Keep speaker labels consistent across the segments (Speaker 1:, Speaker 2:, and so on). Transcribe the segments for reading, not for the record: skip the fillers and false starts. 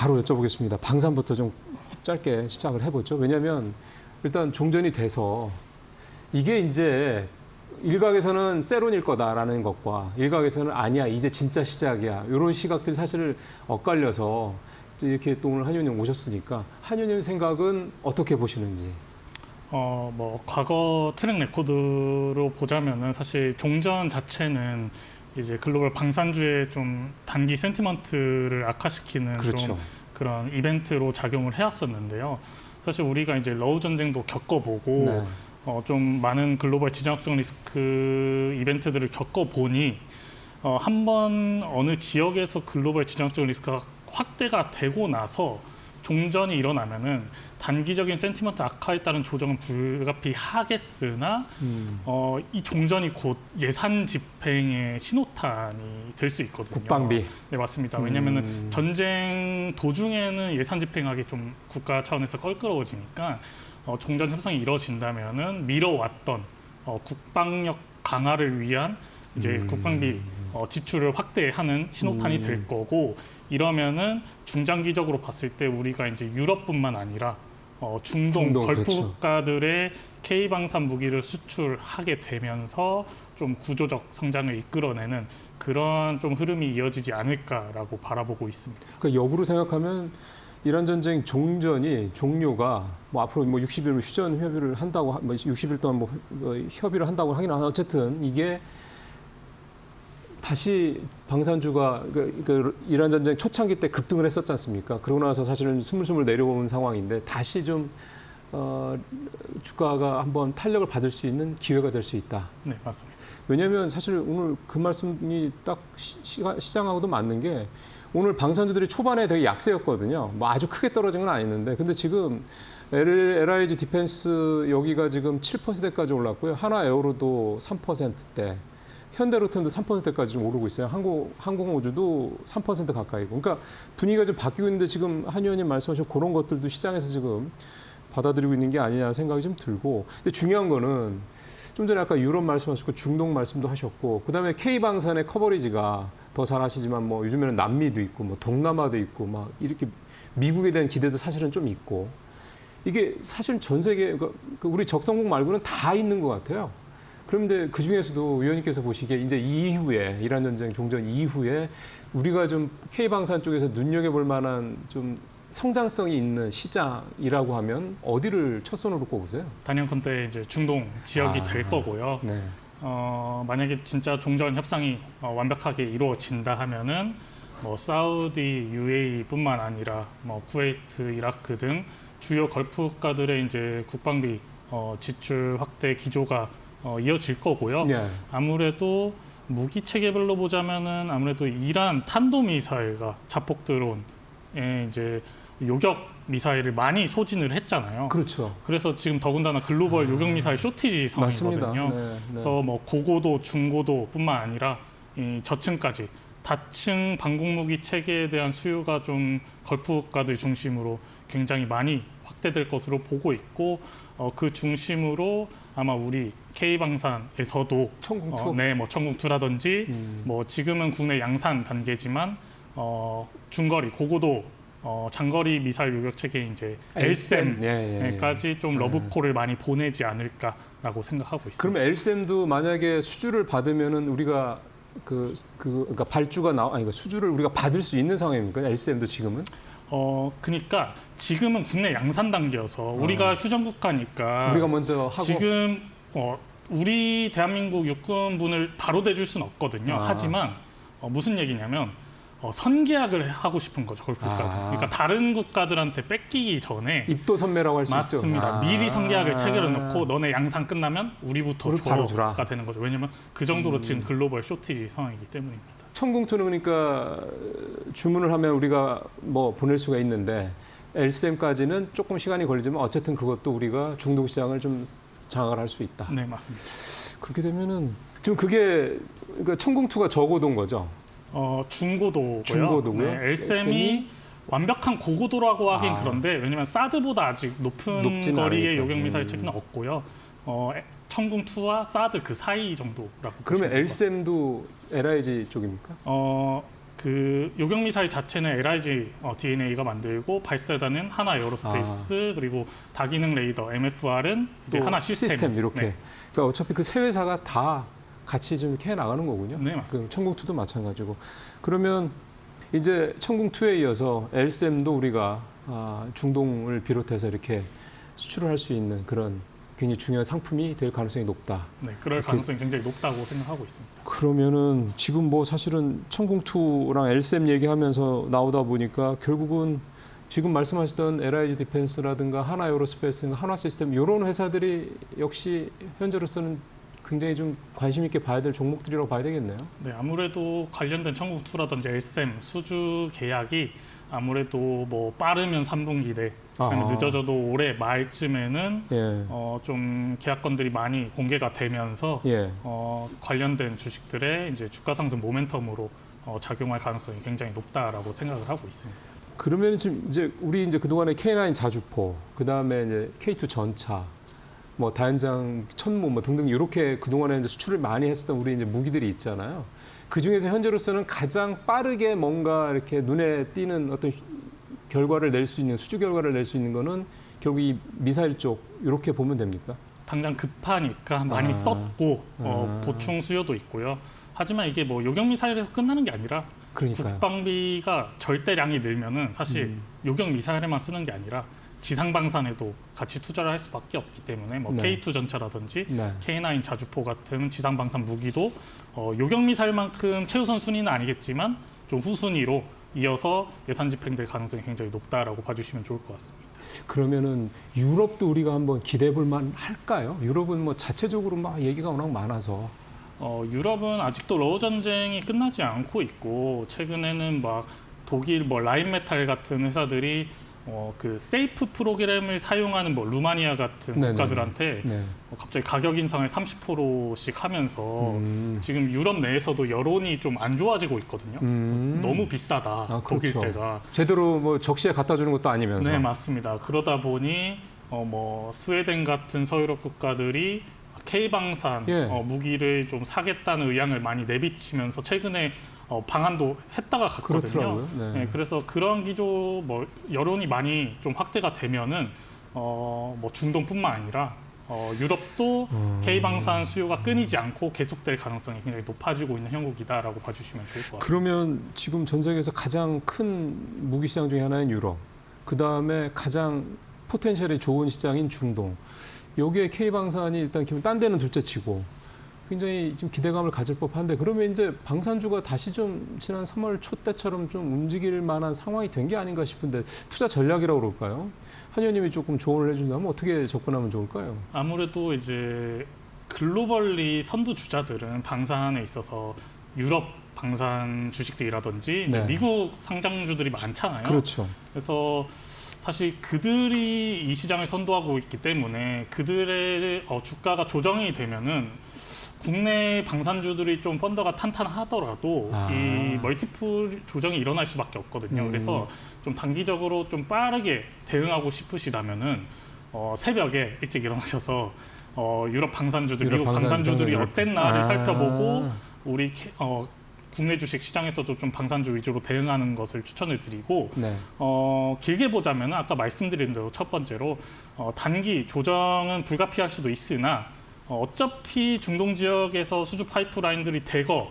Speaker 1: 바로 여쭤보겠습니다. 방산부터 좀 짧게 시작을 해보죠. 왜냐하면 일단 종전이 돼서 이게 이제 일각에서는 세론일 거다라는 것과 일각에서는 아니야 이제 진짜 시작이야 이런 시각들이 사실 엇갈려서 이렇게 또 오늘 한 의원님 오셨으니까 한 의원님 생각은 어떻게 보시는지.
Speaker 2: 뭐 과거 트랙 레코드로 보자면은 사실 종전 자체는 이제 글로벌 방산주의 좀 단기 센티먼트를 악화시키는
Speaker 1: 그렇죠.
Speaker 2: 좀 그런 이벤트로 작용을 해왔었는데요. 사실 우리가 이제 러우 전쟁도 겪어보고
Speaker 1: 네.
Speaker 2: 좀 많은 글로벌 지정학적 리스크 이벤트들을 겪어보니 한번 어느 지역에서 글로벌 지정학적 리스크가 확대가 되고 나서 종전이 일어나면은 단기적인 센티먼트 악화에 따른 조정은 불가피하겠으나 이 종전이 곧 예산 집행의 신호탄이 될 수 있거든요.
Speaker 1: 국방비.
Speaker 2: 네, 맞습니다. 왜냐하면은 전쟁 도중에는 예산 집행하기 좀 국가 차원에서 껄끄러워지니까 종전 협상이 이뤄진다면은 미뤄왔던 국방력 강화를 위한 이제 국방비 지출을 확대하는 신호탄이 될 거고 이러면은 중장기적으로 봤을 때 우리가 이제 유럽뿐만 아니라 중동 걸프
Speaker 1: 그렇죠.
Speaker 2: 국가들의 K 방산 무기를 수출하게 되면서 좀 구조적 성장을 이끌어내는 그런 좀 흐름이 이어지지 않을까라고 바라보고 있습니다.
Speaker 1: 그러니까 역으로 생각하면 이란 전쟁 종료가 뭐 앞으로 뭐 60일 휴전 협의를 한다고 뭐 60일 동안 뭐 협의를 한다고 하긴 하나 어쨌든 이게 다시 방산주가 그 이란 전쟁 초창기 때 급등을 했었지 않습니까? 그러고 나서 사실은 스물스물 내려오는 상황인데 다시 좀 주가가 한번 탄력을 받을 수 있는 기회가 될 수 있다.
Speaker 2: 네, 맞습니다.
Speaker 1: 왜냐하면 사실 오늘 그 말씀이 딱 시장하고도 맞는 게 오늘 방산주들이 초반에 되게 약세였거든요. 뭐 아주 크게 떨어진 건 아니었는데 근데 지금 LIG 디펜스 여기가 지금 7%까지 올랐고요. 하나에어로도 3%대. 현대로템도 3%까지 좀 오르고 있어요. 항공우주도 3% 가까이고. 그러니까 분위기가 좀 바뀌고 있는데 지금 한 의원님 말씀하신 그런 것들도 시장에서 지금 받아들이고 있는 게 아니냐 생각이 좀 들고. 근데 중요한 거는 좀 전에 아까 유럽 말씀하셨고 중동 말씀도 하셨고 그다음에 K방산의 커버리지가 더 잘 아시지만 뭐 요즘에는 남미도 있고 뭐 동남아도 있고 막 이렇게 미국에 대한 기대도 사실은 좀 있고 이게 사실 전 세계 우리 적성국 말고는 다 있는 것 같아요. 그런데 그 중에서도 위원님께서 보시기에 이제 이후에 이란 전쟁 종전 이후에 우리가 좀 K방산 쪽에서 눈여겨볼 만한 좀 성장성이 있는 시장이라고 하면 어디를 첫 손으로 꼽으세요?
Speaker 2: 단연컨대 이제 중동 지역이 될 거고요.
Speaker 1: 네.
Speaker 2: 만약에 진짜 종전 협상이 완벽하게 이루어진다 하면은 뭐 사우디, UAE뿐만 아니라 뭐 쿠웨이트, 이라크 등 주요 걸프 국가들의 이제 국방비 지출 확대 기조가 이어질 거고요.
Speaker 1: 네.
Speaker 2: 아무래도 무기 체계별로 보자면은 아무래도 이란 탄도미사일과 자폭 드론에 이제 요격 미사일을 많이 소진을 했잖아요.
Speaker 1: 그렇죠.
Speaker 2: 그래서 지금 더군다나 글로벌 요격 미사일 쇼티지 상황이거든요.
Speaker 1: 네.
Speaker 2: 그래서 뭐 고고도, 중고도뿐만 아니라 이 저층까지 다층 방공무기 체계에 대한 수요가 좀 걸프 국가들 중심으로 굉장히 많이 확대될 것으로 보고 있고 그 중심으로 아마 우리 K방산에서도
Speaker 1: 천궁2.
Speaker 2: 네, 뭐 천궁2라든지 뭐 지금은 국내 양산 단계지만 중거리 고고도 장거리 미사일 요격 체계 이제 LSAM까지 좀 러브콜을 많이 보내지 않을까라고 생각하고 있습니다.
Speaker 1: 그럼 LSAM도 만약에 수주를 받으면은 우리가 그러니까 발주가 수주를 우리가 받을 수 있는 상황입니까? LSAM도 지금은?
Speaker 2: 그러니까 지금은 국내 양산 단계여서 우리가 휴전 국가니까
Speaker 1: 우리가 먼저 하고
Speaker 2: 지금 우리 대한민국 육군분을 바로 대줄 수는 없거든요. 하지만 무슨 얘기냐면 선계약을 하고 싶은 거죠, 그 국가들. 그러니까 다른 국가들한테 뺏기기 전에
Speaker 1: 입도 선매라고 할 수 있죠.
Speaker 2: 맞습니다. 미리 선계약을 체결해 놓고 너네 양산 끝나면 우리부터
Speaker 1: 바로 주라.
Speaker 2: 줘가 되는 거죠. 왜냐면 그 정도로 지금 글로벌 쇼티지 상황이기 때문입니다.
Speaker 1: 천궁2는 그러니까 주문을 하면 우리가 뭐 보낼 수가 있는데 LSAM까지는 조금 시간이 걸리지만 어쨌든 그것도 우리가 중동 시장을 좀 장악을 할 수 있다.
Speaker 2: 네, 맞습니다.
Speaker 1: 그렇게 되면은 지금 그게 그러니까 천궁2가 저고도인 거죠.
Speaker 2: 중고도고요.
Speaker 1: 중고도고요.
Speaker 2: 네, LSAM이 완벽한 고고도라고 하긴 그런데 왜냐면 사드보다 아직 높은 거리의 요격 미사일 체계는 없고요. 천궁2와 사드 그 사이 정도라고.
Speaker 1: 그러면 LSAM도 LIG 쪽입니까?
Speaker 2: 그 요격 미사일 자체는 LIG DNA가 만들고 발사단은 하나 에어로스페이스 그리고 다기능 레이더 MFR은 이제
Speaker 1: 또
Speaker 2: 하나 시스템
Speaker 1: 이렇게.
Speaker 2: 네.
Speaker 1: 그러니까 어차피 그 세 회사가 다 같이 좀 이렇게 해 나가는 거군요.
Speaker 2: 네, 맞습니다.
Speaker 1: 그 천궁2도 마찬가지고. 그러면 이제 천궁2에 이어서 LSM도 우리가 중동을 비롯해서 이렇게 수출을 할 수 있는 그런 굉장히 중요한 상품이 될 가능성이 높다.
Speaker 2: 네, 그럴
Speaker 1: 이렇게-
Speaker 2: 가능성이 굉장히 높다고 생각하고 있습니다.
Speaker 1: 그러면은 지금 뭐 사실은 천궁2랑 LSM 얘기하면서 나오다 보니까 결국은 지금 말씀하셨던 LIG 디펜스라든가 하나 에어로스페이스인가 한화 시스템 이런 회사들이 역시 현재로서는 굉장히 좀 관심 있게 봐야 될 종목들이라고 봐야 되겠네요.
Speaker 2: 네, 아무래도 관련된 천국2라든지 LSM 수주 계약이 아무래도 뭐 빠르면 3분기 내 아니면 늦어져도 올해 말쯤에는
Speaker 1: 예.
Speaker 2: 좀 계약건들이 많이 공개가 되면서
Speaker 1: 예.
Speaker 2: 관련된 주식들의 이제 주가 상승 모멘텀으로 작용할 가능성이 굉장히 높다라고 생각을 하고 있습니다.
Speaker 1: 그러면 지금 이제 우리 이제 그동안에 K9 자주포, 그다음에 이제 K2 전차, 뭐 다연장 천무 뭐 등등 이렇게 그동안에 이제 수출을 많이 했었던 우리 이제 무기들이 있잖아요. 그 중에서 현재로서는 가장 빠르게 뭔가 이렇게 눈에 띄는 어떤 결과를 낼 수 있는 수주 결과를 낼 수 있는 거는 결국 이 미사일 쪽 이렇게 보면 됩니까?
Speaker 2: 당장 급하니까 많이 썼고 보충 수요도 있고요. 하지만 이게 뭐 요격 미사일에서 끝나는 게 아니라
Speaker 1: 그러니까요.
Speaker 2: 국방비가 절대량이 늘면은 사실 요격 미사일에만 쓰는 게 아니라 지상 방산에도 같이 투자를 할 수밖에 없기 때문에 뭐
Speaker 1: 네.
Speaker 2: K2 전차라든지
Speaker 1: 네.
Speaker 2: K9 자주포 같은 지상 방산 무기도 요격 미사일만큼 최우선 순위는 아니겠지만 좀 후순위로 이어서 예산 집행될 가능성이 굉장히 높다라고 봐주시면 좋을 것 같습니다.
Speaker 1: 그러면은 유럽도 우리가 한번 기대해 볼 만 할까요? 유럽은 뭐 자체적으로 막 얘기가 워낙 많아서.
Speaker 2: 유럽은 아직도 러우 전쟁이 끝나지 않고 있고 최근에는 막 독일 뭐 라인메탈 같은 회사들이 그 세이프 프로그램을 사용하는 뭐 루마니아 같은
Speaker 1: 네네.
Speaker 2: 국가들한테
Speaker 1: 네.
Speaker 2: 갑자기 가격 인상을 30%씩 하면서 지금 유럽 내에서도 여론이 좀 안 좋아지고 있거든요. 너무 비싸다
Speaker 1: 그렇죠.
Speaker 2: 독일제가.
Speaker 1: 제대로 뭐 적시에 갖다 주는 것도 아니면서.
Speaker 2: 네, 맞습니다. 그러다 보니 뭐 스웨덴 같은 서유럽 국가들이 K방산
Speaker 1: 예.
Speaker 2: 무기를 좀 사겠다는 의향을 많이 내비치면서 최근에 방한도 했다가 갔거든요.
Speaker 1: 그렇더라고요. 네.
Speaker 2: 네, 그래서 그런 기조 뭐 여론이 많이 좀 확대가 되면은 뭐 중동뿐만 아니라 유럽도 K방산 수요가 끊이지 않고 계속될 가능성이 굉장히 높아지고 있는 형국이다라고 봐주시면 좋을 것 같습니다.
Speaker 1: 그러면 지금 전 세계에서 가장 큰 무기 시장 중에 하나인 유럽, 그 다음에 가장 포텐셜이 좋은 시장인 중동. 여기에 K방산이 일단 기본 딴 데는 둘째치고 굉장히 좀 기대감을 가질 법한데 그러면 이제 방산주가 다시 좀 지난 3월 초 때처럼 좀 움직일 만한 상황이 된 게 아닌가 싶은데 투자 전략이라고 그럴까요? 한 의원님이 조금 조언을 해준다면 어떻게 접근하면 좋을까요?
Speaker 2: 아무래도 이제 글로벌리 선두 주자들은 방산에 있어서 유럽 방산 주식들이라든지 이제
Speaker 1: 네.
Speaker 2: 미국 상장주들이 많잖아요.
Speaker 1: 그렇죠.
Speaker 2: 그래서 사실 그들이 이 시장을 선도하고 있기 때문에 그들의 주가가 조정이 되면은 국내 방산주들이 좀 펀더가 탄탄하더라도 이 멀티플 조정이 일어날 수밖에 없거든요. 그래서 좀 단기적으로 좀 빠르게 대응하고 싶으시다면은 새벽에 일찍 일어나셔서 유럽 방산주들, 미국 방산주들이 어땠나를 살펴보고 우리 국내 주식 시장에서도 좀 방산주 위주로 대응하는 것을 추천을 드리고
Speaker 1: 네.
Speaker 2: 길게 보자면 아까 말씀드린 대로 첫 번째로 단기 조정은 불가피할 수도 있으나 어차피 중동 지역에서 수주 파이프라인들이 대거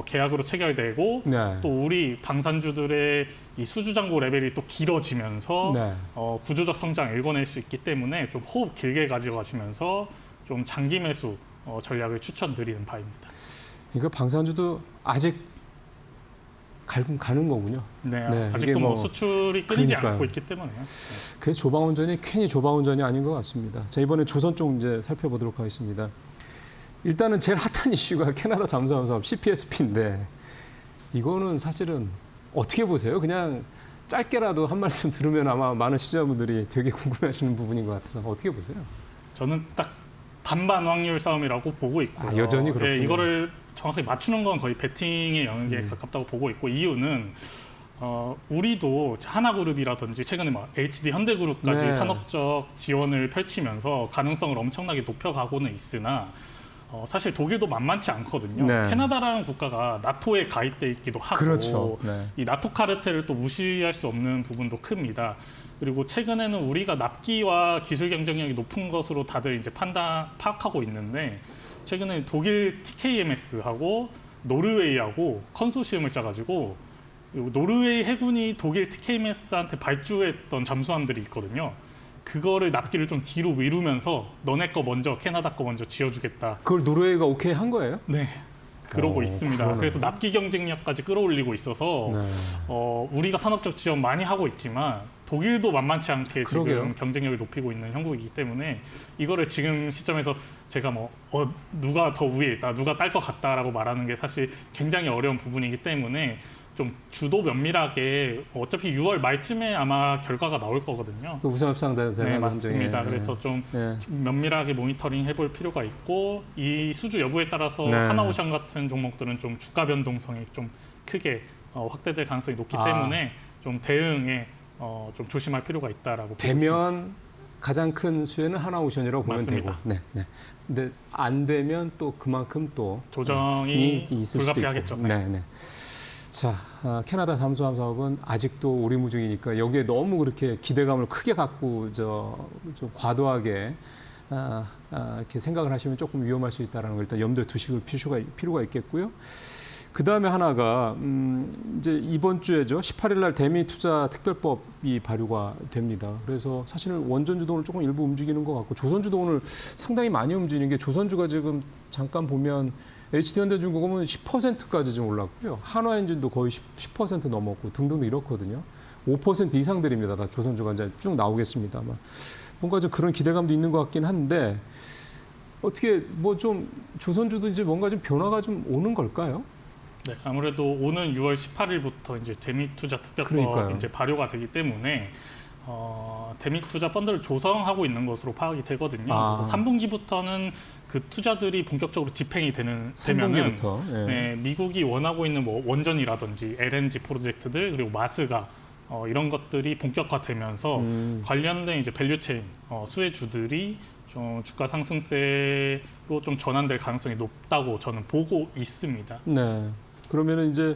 Speaker 2: 계약으로 체결되고
Speaker 1: 네.
Speaker 2: 또 우리 방산주들의 이 수주 잔고 레벨이 또 길어지면서
Speaker 1: 네.
Speaker 2: 구조적 성장을 읽어낼 수 있기 때문에 좀 호흡 길게 가져가시면서 좀 장기 매수 전략을 추천드리는 바입니다.
Speaker 1: 그러니까 방산주도 아직 가는 거군요.
Speaker 2: 네,
Speaker 1: 네, 이게
Speaker 2: 아직도 뭐
Speaker 1: 뭐
Speaker 2: 수출이 끊이지
Speaker 1: 그러니까요.
Speaker 2: 않고 있기 때문에요. 네.
Speaker 1: 그래서 조방운전이 괜히 조방운전이 아닌 것 같습니다. 자, 이번에 조선 쪽 이제 살펴보도록 하겠습니다. 일단은 제일 핫한 이슈가 캐나다 잠수함 사업 CPSP인데 이거는 사실은 어떻게 보세요? 그냥 짧게라도 한 말씀 들으면 아마 많은 시청자분들이 되게 궁금해하시는 부분인 것 같아서 어떻게 보세요?
Speaker 2: 저는 딱 반반 확률 싸움이라고 보고 있고요.
Speaker 1: 여전히 그렇군요.
Speaker 2: 네, 이거를 정확히 맞추는 건 거의 배팅의 영역에 가깝다고 보고 있고 이유는 우리도 하나그룹이라든지 최근에 막 HD 현대그룹까지
Speaker 1: 네.
Speaker 2: 산업적 지원을 펼치면서 가능성을 엄청나게 높여가고는 있으나 사실 독일도 만만치 않거든요.
Speaker 1: 네.
Speaker 2: 캐나다라는 국가가 나토에 가입돼 있기도 하고
Speaker 1: 그렇죠. 네.
Speaker 2: 이 나토 카르텔을 또 무시할 수 없는 부분도 큽니다. 그리고 최근에는 우리가 납기와 기술 경쟁력이 높은 것으로 다들 이제 파악하고 있는데 최근에 독일 TKMS하고 노르웨이하고 컨소시엄을 짜가지고 노르웨이 해군이 독일 TKMS한테 발주했던 잠수함들이 있거든요. 그거를 납기를 좀 뒤로 미루면서 너네 거 먼저 캐나다 거 먼저 지어주겠다.
Speaker 1: 그걸 노르웨이가 오케이 한 거예요?
Speaker 2: 네. 그러고
Speaker 1: 오,
Speaker 2: 있습니다.
Speaker 1: 그러네.
Speaker 2: 그래서 납기 경쟁력까지 끌어올리고 있어서
Speaker 1: 네.
Speaker 2: 우리가 산업적 지원 많이 하고 있지만 독일도 만만치 않게
Speaker 1: 그러게요.
Speaker 2: 지금 경쟁력을 높이고 있는 형국이기 때문에 이거를 지금 시점에서 제가 누가 더 위에 있다, 누가 딸 것 같다라고 말하는 게 사실 굉장히 어려운 부분이기 때문에 좀 주도 면밀하게 어차피 6월 말쯤에 아마 결과가 나올 거거든요.
Speaker 1: 그 우상협상단에서
Speaker 2: 네, 맞습니다. 그래서 좀
Speaker 1: 네.
Speaker 2: 면밀하게 모니터링 해볼 필요가 있고 이 수주 여부에 따라서
Speaker 1: 네.
Speaker 2: 하나오션 같은 종목들은 좀 주가 변동성이 좀 크게 확대될 가능성이 높기 때문에 좀 대응에 좀 조심할 필요가 있다라고 보고 있습니다.
Speaker 1: 되면 가장 큰 수혜는 하나오션이라고 보면
Speaker 2: 맞습니다.
Speaker 1: 되고, 네, 네. 근데 안 되면 또 그만큼 또
Speaker 2: 조정이
Speaker 1: 있을 수도
Speaker 2: 불가피하겠죠.
Speaker 1: 있고. 네, 네. 자, 캐나다 잠수함 사업은 아직도 오리무중이니까 여기에 너무 그렇게 기대감을 크게 갖고 좀 과도하게 이렇게 생각을 하시면 조금 위험할 수 있다는 걸 일단 염두에 두실 필요가 있겠고요. 그 다음에 하나가 이제 이번 주에죠. 18일 날 대미 투자 특별법이 발효가 됩니다. 그래서 사실은 원전주도 오늘 조금 일부 움직이는 것 같고 조선주도 오늘 상당히 많이 움직이는 게 조선주가 지금 잠깐 보면 HD현대중공업은 10%까지 좀 올랐고요. 한화엔진도 거의 10% 넘었고 등등 이렇거든요. 5% 이상들입니다. 다 조선주가 이제 쭉 나오겠습니다만 뭔가 좀 그런 기대감도 있는 것 같긴 한데 어떻게 뭐 좀 조선주도 이제 뭔가 좀 변화가 좀 오는 걸까요?
Speaker 2: 네, 아무래도 오는 6월 18일부터 이제 대미투자 특별법
Speaker 1: 그러니까요.
Speaker 2: 이제 발효가 되기 때문에 대미투자 펀드를 조성하고 있는 것으로 파악이 되거든요. 그래서 3분기부터는 그 투자들이 본격적으로 집행이 되면은
Speaker 1: 3분기부터
Speaker 2: 네, 미국이 원하고 있는 뭐 원전이라든지 LNG 프로젝트들 그리고 마스가 이런 것들이 본격화되면서 관련된 이제 밸류체인 수혜주들이 좀 주가 상승세로 좀 전환될 가능성이 높다고 저는 보고 있습니다.
Speaker 1: 네. 그러면은 이제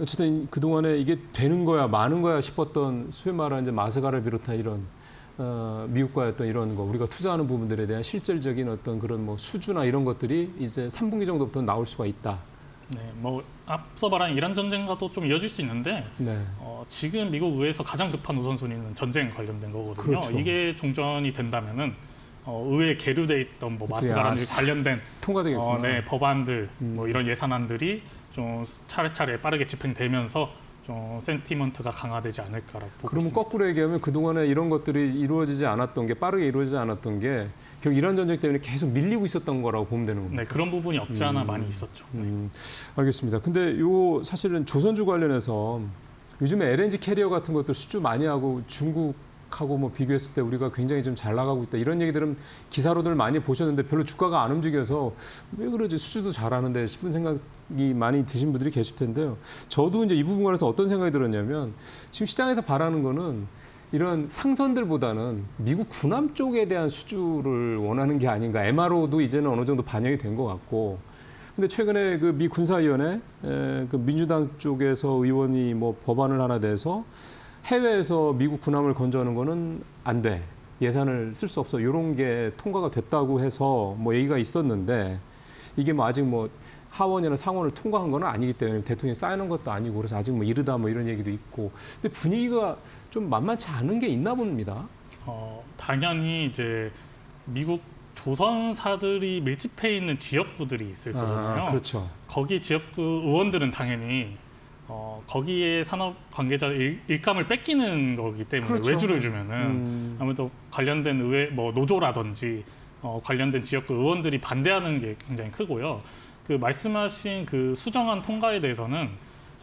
Speaker 1: 어쨌든 그 동안에 이게 되는 거야, 많은 거야 싶었던 소위 말하는 이제 마스가를 비롯한 이런 미국과의 어떤 이런 거 우리가 투자하는 부분들에 대한 실질적인 어떤 그런 뭐 수주나 이런 것들이 이제 3분기 정도부터 나올 수가 있다.
Speaker 2: 네, 뭐 앞서 말한 이란 전쟁과도 좀 이어질 수 있는데
Speaker 1: 네.
Speaker 2: 지금 미국 의회에서 가장 급한 우선순위는 전쟁 관련된 거거든요.
Speaker 1: 그렇죠.
Speaker 2: 이게 종전이 된다면은 의회에 계류돼 있던 뭐 마스가랑 관련된
Speaker 1: 통과되겠구나.
Speaker 2: 네, 법안들 뭐 이런 예산안들이 좀 차례차례 빠르게 집행되면서 좀 센티먼트가 강화되지 않을까라고 보고
Speaker 1: 그러면
Speaker 2: 있습니다.
Speaker 1: 거꾸로 얘기하면 그동안에 이런 것들이 이루어지지 않았던 게 빠르게 이루어지지 않았던 게 결국 이란 전쟁 때문에 계속 밀리고 있었던 거라고 보면 되는 겁니다.
Speaker 2: 네, 그런 부분이 없지 않아 많이 있었죠. 네.
Speaker 1: 알겠습니다. 근데 요 사실은 조선주 관련해서 요즘에 LNG 캐리어 같은 것들 수주 많이 하고 중국하고 뭐 비교했을 때 우리가 굉장히 좀 잘 나가고 있다. 이런 얘기들은 기사로들 많이 보셨는데 별로 주가가 안 움직여서 왜 그러지 수주도 잘하는데 싶은 생각이 많이 드신 분들이 계실 텐데요. 저도 이제 이 부분 관해서 어떤 생각이 들었냐면 지금 시장에서 바라는 거는 이런 상선들보다는 미국 군함 쪽에 대한 수주를 원하는 게 아닌가. MRO도 이제는 어느 정도 반영이 된 것 같고. 근데 최근에 그 미 군사위원회 그 민주당 쪽에서 의원이 뭐 법안을 하나 내서 해외에서 미국 군함을 건조하는 거는 안 돼. 예산을 쓸 수 없어. 이런 게 통과가 됐다고 해서 뭐 얘기가 있었는데 이게 뭐 아직 뭐 하원이나 상원을 통과한 건 아니기 때문에 대통령이 쌓여놓은 것도 아니고 그래서 아직 뭐 이르다 뭐 이런 얘기도 있고. 근데 분위기가 좀 만만치 않은 게 있나 봅니다.
Speaker 2: 당연히 이제 미국 조선사들이 밀집해 있는 지역구들이 있을 거잖아요.
Speaker 1: 그렇죠.
Speaker 2: 거기 지역구 의원들은 당연히 거기에 산업 관계자 일감을 뺏기는 거기 때문에
Speaker 1: 그렇죠.
Speaker 2: 외주를 주면은 아무래도 관련된 의회 뭐 노조라든지 관련된 지역구 의원들이 반대하는 게 굉장히 크고요. 그 말씀하신 그 수정안 통과에 대해서는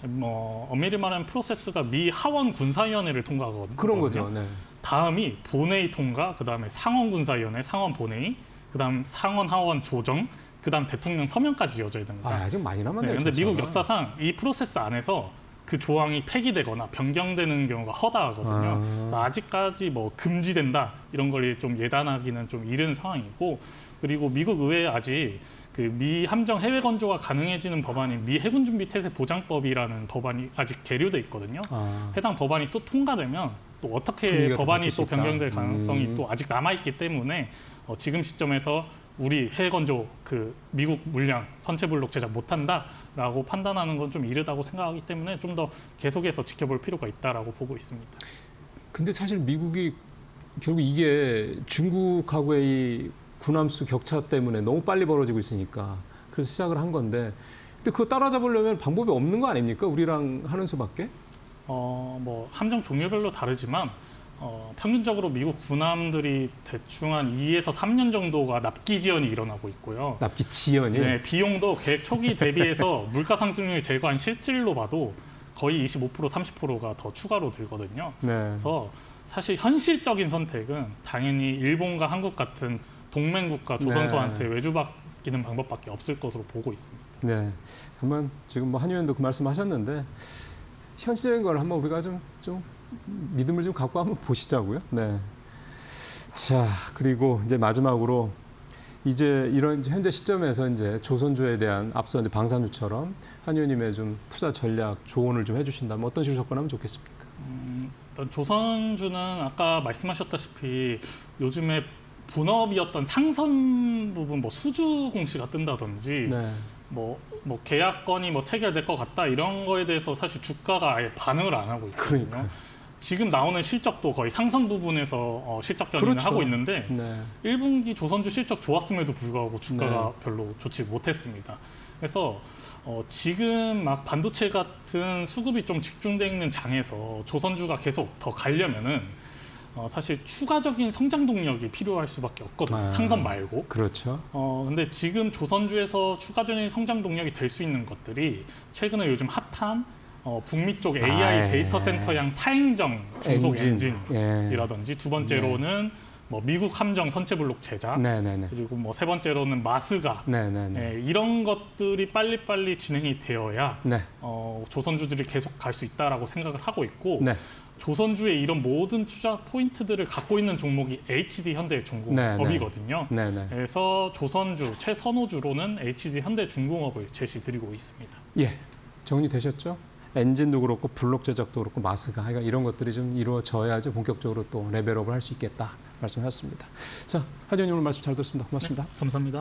Speaker 2: 뭐 엄밀히 말하면 프로세스가 미 하원 군사위원회를 통과하거든요.
Speaker 1: 그런 거죠. 네.
Speaker 2: 다음이 본회의 통과, 그 다음에 상원 군사위원회, 상원 본회의, 그 다음 상원 하원 조정, 그 다음 대통령 서명까지 이어져야 됩니다.
Speaker 1: 아직 많이 남았네요.
Speaker 2: 근데
Speaker 1: 진짜.
Speaker 2: 미국 역사상 이 프로세스 안에서 그 조항이 폐기되거나 변경되는 경우가 허다하거든요. 그래서 아직까지 뭐 금지된다 이런 걸 좀 예단하기는 좀 이른 상황이고, 그리고 미국 의회에 아직 그 미 함정 해외 건조가 가능해지는 법안인 미 해군 준비 태세 보장법이라는 법안이 아직 계류돼 있거든요. 해당 법안이 또 통과되면 또 어떻게
Speaker 1: 분위기가 또
Speaker 2: 법안이
Speaker 1: 바뀔 수
Speaker 2: 또 변경될
Speaker 1: 있다.
Speaker 2: 가능성이 또 아직 남아 있기 때문에 지금 시점에서 우리 해외 건조 그 미국 물량 선체 블록 제작 못한다라고 판단하는 건 좀 이르다고 생각하기 때문에 좀 더 계속해서 지켜볼 필요가 있다라고 보고 있습니다.
Speaker 1: 근데 사실 미국이 결국 이게 중국하고의 이 군함수 격차 때문에 너무 빨리 벌어지고 있으니까 그래서 시작을 한 건데, 근데 그거 따라잡으려면 방법이 없는 거 아닙니까? 우리랑 하는 수밖에?
Speaker 2: 뭐 함정 종류별로 다르지만 평균적으로 미국 군함들이 대충 한 2에서 3년 정도가 납기 지연이 일어나고 있고요.
Speaker 1: 납기 지연이?
Speaker 2: 네, 비용도 계획 초기 대비해서 물가 상승률을 제거한 실질로 봐도 거의 25% 30%가 더 추가로 들거든요.
Speaker 1: 네.
Speaker 2: 그래서 사실 현실적인 선택은 당연히 일본과 한국 같은 동맹국가 조선소한테 외주받기는 방법밖에 없을 것으로 보고 있습니다.
Speaker 1: 네. 한번 지금 뭐 한 의원도 그 말씀하셨는데 현실적인 걸 한번 우리가 좀 믿음을 좀 갖고 한번 보시자고요. 네. 자, 그리고 이제 마지막으로 이제 이런 현재 시점에서 이제 조선주에 대한 앞서 이제 방산주처럼 한 의원님의 좀 투자 전략 조언을 좀 해주신다면 어떤 식으로 접근하면 좋겠습니까?
Speaker 2: 일단 조선주는 아까 말씀하셨다시피 요즘에 본업이었던 상선 부분 뭐 수주 공시가 뜬다든지
Speaker 1: 네.
Speaker 2: 뭐 계약건이 뭐 체결될 것 같다 이런 거에 대해서 사실 주가가 아예 반응을 안 하고 있거든요.
Speaker 1: 그러니까요.
Speaker 2: 지금 나오는 실적도 거의 상선 부분에서 실적 견인을
Speaker 1: 그렇죠.
Speaker 2: 하고 있는데
Speaker 1: 네.
Speaker 2: 1분기 조선주 실적 좋았음에도 불구하고 주가가 별로 좋지 못했습니다. 그래서 지금 막 반도체 같은 수급이 좀 집중되어 있는 장에서 조선주가 계속 더 가려면은 사실 추가적인 성장 동력이 필요할 수밖에 없거든요. 상선 말고.
Speaker 1: 그렇죠.
Speaker 2: 근데 지금 조선주에서 추가적인 성장 동력이 될 수 있는 것들이 최근에 요즘 핫한 북미 쪽 AI 데이터 센터형 사행정 중속 엔진이라든지 두 번째로는 뭐 미국 함정 선체 블록 제작, 그리고 뭐 세 번째로는 마스가 이런 것들이 빨리빨리 진행이 되어야 조선주들이 계속 갈 수 있다라고 생각을 하고 있고, 조선주의 이런 모든 투자 포인트들을 갖고 있는 종목이 HD 현대중공업이거든요. 그래서 조선주 최선호주로는 HD 현대중공업을 제시드리고 있습니다.
Speaker 1: 예, 정리되셨죠? 엔진도 그렇고 블록 제작도 그렇고 마스가 이런 것들이 좀 이루어져야지 본격적으로 또 레벨업을 할 수 있겠다 말씀하셨습니다. 자, 한 의원님 오늘 말씀 잘 들었습니다. 고맙습니다.
Speaker 2: 네, 감사합니다.